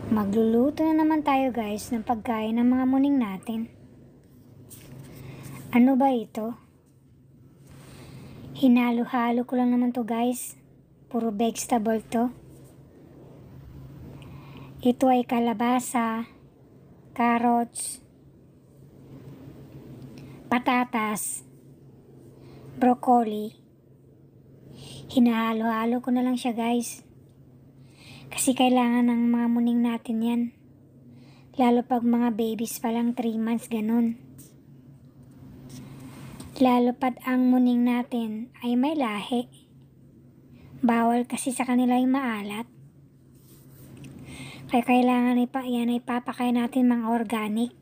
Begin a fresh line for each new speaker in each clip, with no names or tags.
Magluluto na naman tayo guys ng pagkain ng mga muning natin. Ano ba ito? Hinalo-halo ko lang naman to guys. Puro vegetable to. Ito ay kalabasa, carrots, patatas, broccoli. Hinahalo-halo ko na lang siya guys. Kasi kailangan ng mga muning natin yan. Lalo pag mga babies pa lang 3 months ganun. Lalo pat ang muning natin ay may lahi. Bawal kasi sa kanila yung maalat. Kaya kailangan yan ay papakain natin mga organic.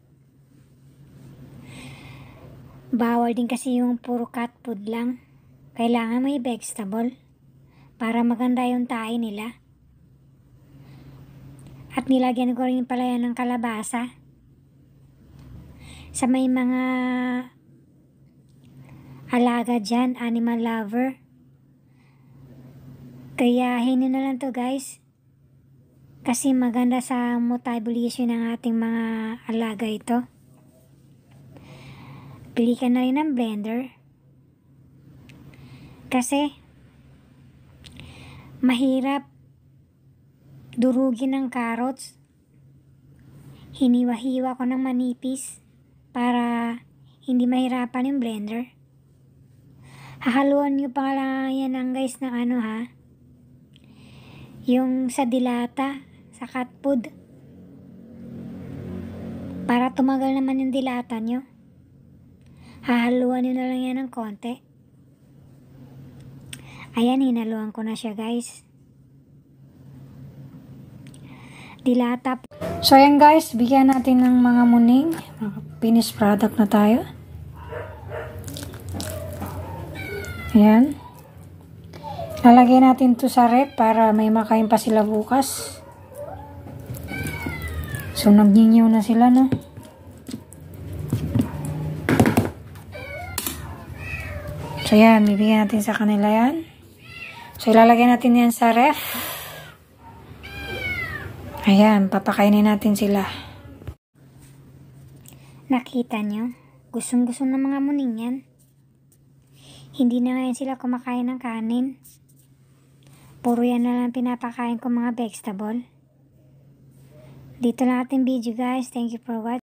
Bawal din kasi yung puro cat food lang. Kailangan may vegetable para maganda yung tahi nila. At nilagyan ko rin pala yan ng kalabasa. Sa may mga alaga dyan, animal lover. Gayahin nyo na lang to guys. Kasi maganda sa metabolism ng ating mga alaga ito. Bili ka na rin ng blender. Kasi mahirap durugin ng carrots. Hiniwa-hiwa ko ng manipis para hindi mahirapan yung blender. Hahaluan nyo pa lang yan ng guys ng ano ha. Yung sa dilata, sa cat food. Para tumagal naman yung dilata nyo. Hahaluan nyo na lang yan ng konti. Ayan, hinaluan ko na siya guys. Dilata. So ayan guys, bigyan natin ng mga muning. Finished product na tayo. Ayan. Lalagay natin to sa rep para may makain pa sila bukas. So nagninyaw na sila no. So ayan, bibigyan natin sa kanila yan. So ilalagay natin yan sa ref. Ayan, papakainin natin sila. Nakita nyo? Gustong-gusto ng mga muning yan. Hindi na ngayon sila kumakain ng kanin. Puro yan na lang pinapakain ko mga vegetable. Dito lang ating video guys. Thank you for watching.